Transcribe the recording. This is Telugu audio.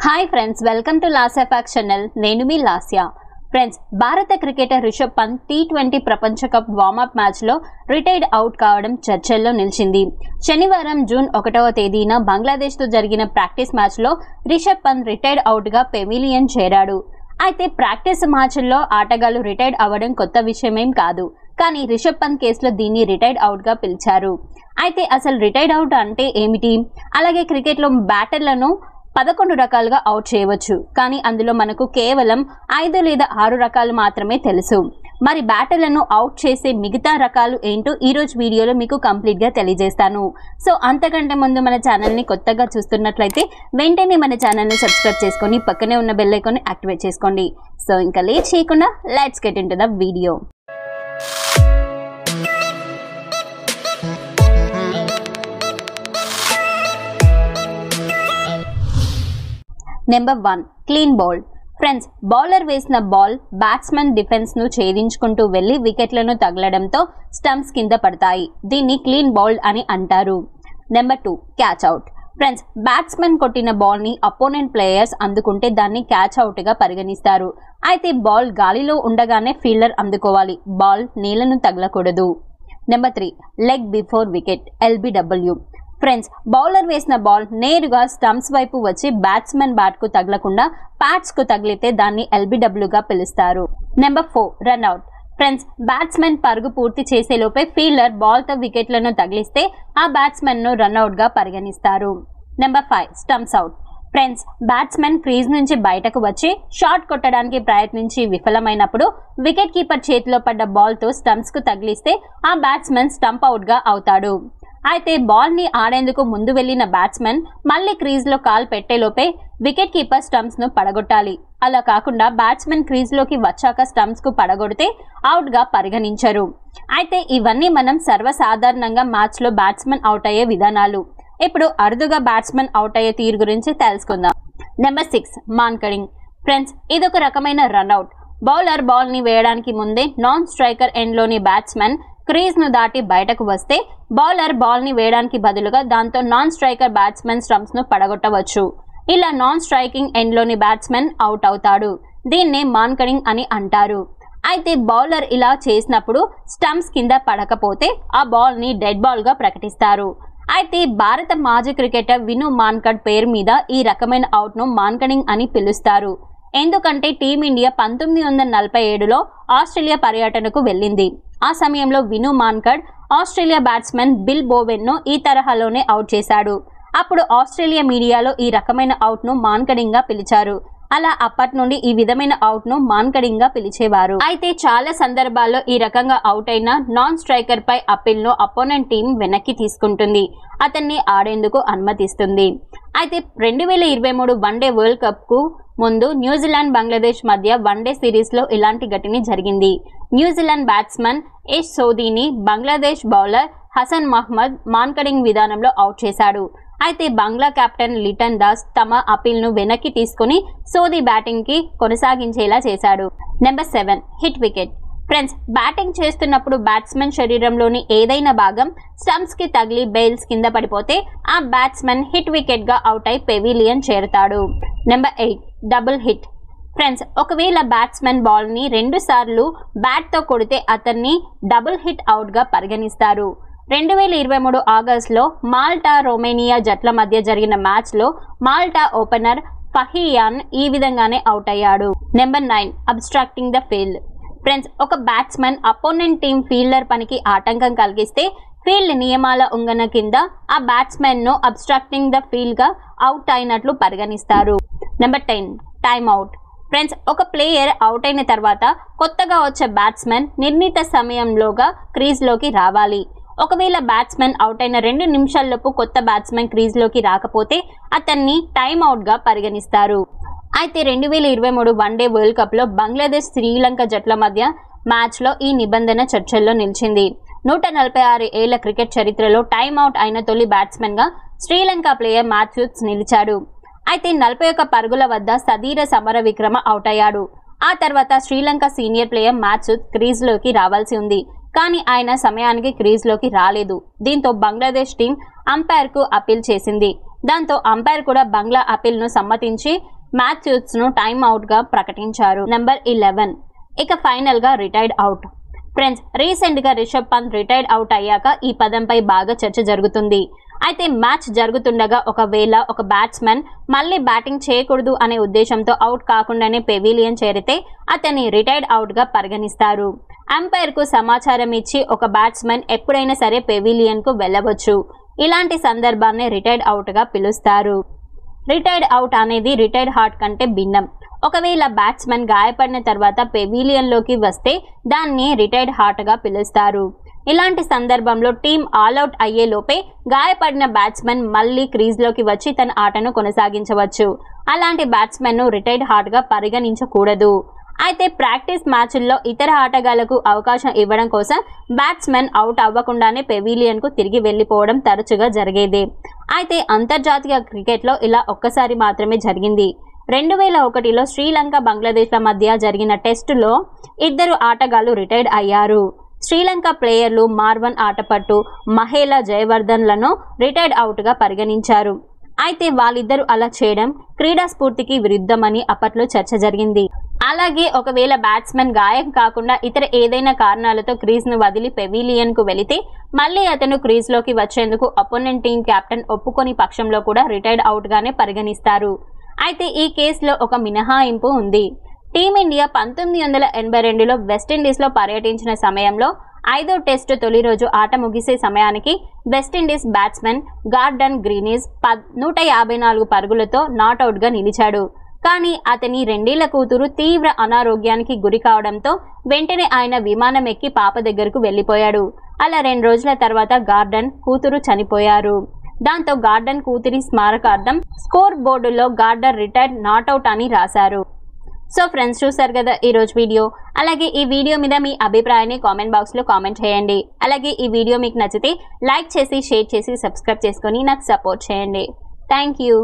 Hi friends, welcome to Lasya facts channel. నేను మీ లాస్యా. ఫ్రెండ్స్, భారత క్రికెటర్ రిషబ్ పంత్ టీ20 ప్రపంచ కప్ వార్మప్ మ్యాచ్లో రిటైర్డ్ అవుట్ కావడం చర్చల్లో నిలిచింది. శనివారం జూన్ 1వ తేదీన బంగ్లాదేశ్తో జరిగిన ప్రాక్టీస్ మ్యాచ్లో రిషబ్ పంత్ రిటైర్డ్ అవుట్గా పెవిలియన్ చేరాడు. అయితే ప్రాక్టీస్ మ్యాచ్ల్లో ఆటగాళ్లు రిటైర్డ్ అవ్వడం కొత్త విషయమేం కాదు. కానీ రిషబ్ పంత్ కేసులో దీన్ని రిటైర్డ్ అవుట్గా పిలిచారు. అయితే అసలు రిటైర్డ్ అవుట్ అంటే ఏమిటి? అలాగే క్రికెట్లో బ్యాటర్లను 11 రకాలుగా అవుట్ చేయవచ్చు, కానీ అందులో మనకు కేవలం 5 లేదా 6 రకాలు మాత్రమే తెలుసు. మరి బ్యాటర్లను అవుట్ చేసే మిగతా రకాలు ఏంటో ఈరోజు వీడియోలో మీకు కంప్లీట్గా తెలియజేస్తాను. సో అంతకంటే ముందు మన ఛానల్ని కొత్తగా చూస్తున్నట్లయితే వెంటనే మన ఛానల్ని సబ్స్క్రైబ్ చేసుకొని పక్కనే ఉన్న బెల్ ఐకాన్ని యాక్టివేట్ చేసుకోండి. సో ఇంకా లేట్ చేయకుండా let's get into the video. Number 1, clean bowled. Friends, bowler వేసిన బాల్ బ్యాట్స్మెన్ డిఫెన్స్ను ఛేదించుకుంటూ వెళ్లి వికెట్లను తగలడంతో స్టంప్స్ కింద పడతాయి. దీన్ని క్లీన్ బౌల్డ్ అని అంటారు. Number 2, catch out. Friends, batsmen కొట్టిన బాల్ని అపోనెంట్ ప్లేయర్స్ అందుకుంటే దాన్ని క్యాచ్ అవుట్గా పరిగణిస్తారు. అయితే బాల్ గాలిలో ఉండగానే ఫీల్డర్ అందుకోవాలి. బాల్ నేలను తగలకూడదు. Number 3, leg before wicket, LBW. Friends, bowler వేసిన బాల్ నేరుగా స్టంప్స్ వైపు వచ్చి బ్యాట్స్మెన్ బ్యాట్కు తగలకుండా ప్యాడ్స్కు తగిలితే దాన్ని LBWగా పిలుస్తారు. Number 4, run out. ఫ్రెండ్స్, బ్యాట్స్మెన్ పరుగు పూర్తి చేసేలోపే ఫీల్డర్ బాల్తో వికెట్లను తగిలిస్తే ఆ బ్యాట్స్మెన్ను రన్అట్గా పరిగణిస్తారు. Number 5, stumps out. Friends, batsmen crease నుంచి బయటకు వచ్చి షాట్ కొట్టడానికి ప్రయత్నించి విఫలమైనప్పుడు వికెట్ కీపర్ చేతిలో పడ్డ బాల్తో స్టంప్స్కు తగిలిస్తే ఆ బ్యాట్స్మెన్ స్టంప్ అవుట్గా అవుతాడు. అయితే బాల్ని ఆడేందుకు ముందు వెళ్లిన బ్యాట్స్మెన్ మళ్లీ క్రీజ్లో కాల్ పెట్టేలోపే వికెట్ కీపర్ స్టంప్స్ను పడగొట్టాలి. అలా కాకుండా బ్యాట్స్మెన్ క్రీజ్లోకి వచ్చాక స్టంప్స్కు పడగొడితే అవుట్గా పరిగణించరు. అయితే ఇవన్నీ మనం సర్వసాధారణంగా మ్యాచ్లో బ్యాట్స్మెన్ అవుట్ అయ్యే విధానాలు. ఇప్పుడు అరుదుగా బ్యాట్స్మెన్ అవుట్ అయ్యే తీరు గురించి తెలుసుకుందాం. నెంబర్ 6, మాన్కడింగ్. ఫ్రెండ్స్, ఇదొక రకమైన రన్అట్. బౌలర్ బాల్ని వేయడానికి ముందే నాన్ స్ట్రైకర్ ఎండ్లోని బ్యాట్స్మెన్ క్రీజ్ను దాటి బయటకు వస్తే బౌలర్ బాల్ని వేయడానికి బదులుగా దాంతో నాన్ స్ట్రైకర్ బ్యాట్స్మెన్ స్టంప్స్ను పడగొట్టవచ్చు. ఇలా నాన్ స్ట్రైకింగ్ ఎండ్లోని బ్యాట్స్మెన్ అవుట్ అవుతాడు. దీన్నే మాన్కడింగ్ అని అంటారు. అయితే బౌలర్ ఇలా చేసినప్పుడు స్టంప్స్ కింద పడకపోతే ఆ బాల్ని డెడ్ బాల్గా ప్రకటిస్తారు. అయితే భారత మాజీ క్రికెటర్ విను మాన్కడ్ పేరు మీద ఈ రకమైన అవుట్ను మాన్కడింగ్ అని పిలుస్తారు. ఎందుకంటే టీమిండియా 1947లో ఆస్ట్రేలియా పర్యటనకు వెళ్ళింది. ఆ సమయంలో విను మాన్కడ్ ఆస్ట్రేలియా బ్యాట్స్మెన్ బిల్ బోవెన్ను ఈ తరహాలోనే అవుట్ చేశాడు. అప్పుడు ఆస్ట్రేలియా మీడియాలో ఈ రకమైన అవుట్ను మాన్కడింగ్గా పిలిచారు. అలా అప్పటి నుండి ఈ విధమైన అవుట్ను మాన్కడింగ్గా పిలిచేవారు. అయితే చాలా సందర్భాల్లో ఈ రకంగా అవుట్ అయిన నాన్ స్ట్రైకర్ పై అప్పీల్ను అపోనెంట్ టీం వెనక్కి తీసుకుంటుంది, అతన్ని ఆడేందుకు అనుమతిస్తుంది. అయితే 2023 వన్డే వరల్డ్ కప్కు ముందు న్యూజిలాండ్ బంగ్లాదేశ్ మధ్య వన్డే సిరీస్లో ఇలాంటి ఘటన జరిగింది. న్యూజిలాండ్ బ్యాట్స్మన్ యష్ సోదీని బంగ్లాదేశ్ బౌలర్ హసన్ మహ్మద్ మాన్కడింగ్ విధానంలో అవుట్ చేశాడు. అయితే బంగ్లా కెప్టెన్ లిటన్ దాస్ తమ అపీల్ను వెనక్కి తీసుకుని సోదీ బ్యాటింగ్కి కొనసాగించేలా చేశాడు. Number 7, hit wicket. Friends, batting చేస్తున్నప్పుడు బ్యాట్స్మెన్ శరీరంలోని ఏదైనా భాగం స్టంప్స్కి తగిలి బెయిల్స్ కింద పడిపోతే ఆ బ్యాట్స్మెన్ హిట్ వికెట్గా అవుట్ అయి పెవిలియన్ చేరుతాడు. Number 8, double hit. ఫ్రెండ్స్, ఒకవేళ బ్యాట్స్మెన్ బాల్ని 2 సార్లు బ్యాట్తో కొడితే అతన్ని డబుల్ హిట్ అవుట్గా పరిగణిస్తారు. 2023 ఆగస్టులో మాల్టా రొమేనియా జట్ల మధ్య జరిగిన మ్యాచ్లో మాల్టా ఓపెనర్ ఫహియాన్ ఈ విధంగానే అవుట్ అయ్యాడు. Number 9, obstructing the field. Friends, ఒక బ్యాట్స్మెన్ అపోనెంట్ టీం ఫీల్డర్ పనికి ఆటంకం కలిగిస్తే ఫీల్డ్ నియమాల ఉల్లంఘన కింద ఆ బ్యాట్స్మెన్ను అబ్స్ట్రాక్టింగ్ ద ఫీల్డ్గా అవుట్ అయినట్లు పరిగణిస్తారు. Number 10, time out. ఫ్రెండ్స్, ఒక ప్లేయర్ అవుట్ అయిన తర్వాత కొత్తగా వచ్చే బ్యాట్స్మెన్ నిర్ణీత సమయంలోగా క్రీజ్లోకి రావాలి. ఒకవేళ బ్యాట్స్మెన్ అవుట్ అయిన 2 నిమిషాల్లోపు కొత్త బ్యాట్స్మెన్ క్రీజ్లోకి రాకపోతే అతన్ని టైమ్ అవుట్గా పరిగణిస్తారు. అయితే 2023 వన్డే వరల్డ్ కప్లో బంగ్లాదేశ్ శ్రీలంక జట్ల మధ్య మ్యాచ్లో ఈ నిబంధన చర్చల్లో నిలిచింది. 146 ఏళ్ల క్రికెట్ చరిత్రలో టైమ్ అవుట్ అయిన తొలి బ్యాట్స్మెన్గా శ్రీలంక ప్లేయర్ మాథ్యూస్ నిలిచాడు. అయితే 41 పరుగుల వద్ద సదీర సమర విక్రమ అవుట్ అయ్యాడు. ఆ తర్వాత శ్రీలంక సీనియర్ ప్లేయర్ మాథ్యూస్ క్రీజ్లోకి రావాల్సి ఉంది, కానీ ఆయన సమయానికి క్రీజ్లోకి రాలేదు. దీంతో బంగ్లాదేశ్ టీం అంపైర్కు అప్పీల్ చేసింది. దాంతో అంపైర్ కూడా బంగ్లా అపీల్ను సమ్మతించి మాథ్యూస్ను టైమ్ అవుట్గా ప్రకటించారు. నెంబర్ 11 ఇక ఫైనల్గా రిటైర్డ్ అవుట్. ఫ్రెండ్స్, రీసెంట్గా రిషబ్ పంత్ రిటైర్డ్ అవుట్ అయ్యాక ఈ పదంపై బాగా చర్చ జరుగుతుంది. అయితే మ్యాచ్ జరుగుతుండగా ఒకవేళ ఒక బ్యాట్స్మెన్ మళ్ళీ బ్యాటింగ్ చేయకూడదు అనే ఉద్దేశంతో అవుట్ కాకుండానే పెవిలియన్ చేరితే అతన్ని రిటైర్డ్ అవుట్గా పరిగణిస్తారు. అంపైర్కు సమాచారం ఇచ్చి ఒక బ్యాట్స్మెన్ ఎప్పుడైనా సరే పెవిలియన్కు వెళ్ళవచ్చు. ఇలాంటి సందర్భాన్ని రిటైర్డ్ అవుట్గా పిలుస్తారు. రిటైర్డ్ అవుట్ అనేది రిటైర్డ్ హార్ట్ కంటే భిన్నం. ఒకవేళ బ్యాట్స్మెన్ గాయపడిన తర్వాత పెవిలియన్లోకి వస్తే దాన్ని రిటైర్డ్ హార్ట్గా పిలుస్తారు. ఇలాంటి సందర్భంలో టీం ఆల్అవుట్ అయ్యేలోపే గాయపడిన బ్యాట్స్మెన్ మళ్ళీ క్రీజ్లోకి వచ్చి తన ఆటను కొనసాగించవచ్చు. అలాంటి బ్యాట్స్మెన్ను రిటైర్డ్ హార్ట్గా పరిగణించకూడదు. అయితే ప్రాక్టీస్ మ్యాచ్ల్లో ఇతర ఆటగాళ్లకు అవకాశం ఇవ్వడం కోసం బ్యాట్స్మెన్ అవుట్ అవ్వకుండానే పెవిలియన్కు తిరిగి వెళ్లిపోవడం తరచుగా జరిగేదే. అయితే అంతర్జాతీయ క్రికెట్లో ఇలా ఒక్కసారి మాత్రమే జరిగింది. 2001లో శ్రీలంక బంగ్లాదేశ్ల మధ్య జరిగిన టెస్టులో 2 ఆటగాళ్లు రిటైర్డ్ అయ్యారు. శ్రీలంక ప్లేయర్లు మార్వన్ ఆటపట్టు, మహేలా జయవర్ధన్లను రిటైర్డ్ అవుట్గా పరిగణించారు. అయితే వాళ్ళిద్దరూ అలా చేయడం క్రీడా స్ఫూర్తికి విరుద్ధమని అప్పట్లో చర్చ జరిగింది. అలాగే ఒకవేళ బ్యాట్స్మెన్ గాయం కాకుండా ఇతర ఏదైనా కారణాలతో క్రీజ్ను వదిలి పెవిలియన్కు వెళితే మళ్ళీ అతను క్రీజ్లోకి వచ్చేందుకు అపోనెంట్ టీం కెప్టెన్ ఒప్పుకొని పక్షంలో కూడా రిటైర్డ్ అవుట్గానే పరిగణిస్తారు. అయితే ఈ కేసులో ఒక మినహాయింపు ఉంది. టీమిండియా 1982లో వెస్టిండీస్లో పర్యటించిన సమయంలో 5వ టెస్టు తొలి రోజు ఆట ముగిసే సమయానికి వెస్టిండీస్ బ్యాట్స్మెన్ గార్డన్ గ్రీనిస్ 154 పరుగులతో నాట్అవుట్గా నిలిచాడు. కానీ అతని 2 కూతురు తీవ్ర అనారోగ్యానికి గురి కావడంతో వెంటనే ఆయన విమానం ఎక్కి పాప దగ్గరకు వెళ్లిపోయాడు. అలా 2 రోజుల తర్వాత గార్డన్ కూతురు చనిపోయారు. దాంతో గార్డన్ కూతురి స్మారకార్థం స్కోర్ బోర్డులో గార్డన్ రిటైర్డ్ నాట్అవుట్ అని రాశారు. సో ఫ్రెండ్స్, చూసారు కదా ఈరోజు వీడియో. అలాగే ఈ వీడియో మీద మీ అభిప్రాయాన్ని కామెంట్ బాక్స్లో కామెంట్ చేయండి. అలాగే ఈ వీడియో మీకు నచ్చితే లైక్ చేసి, షేర్ చేసి, సబ్స్క్రైబ్ చేసుకొని నాకు సపోర్ట్ చేయండి. Thank you.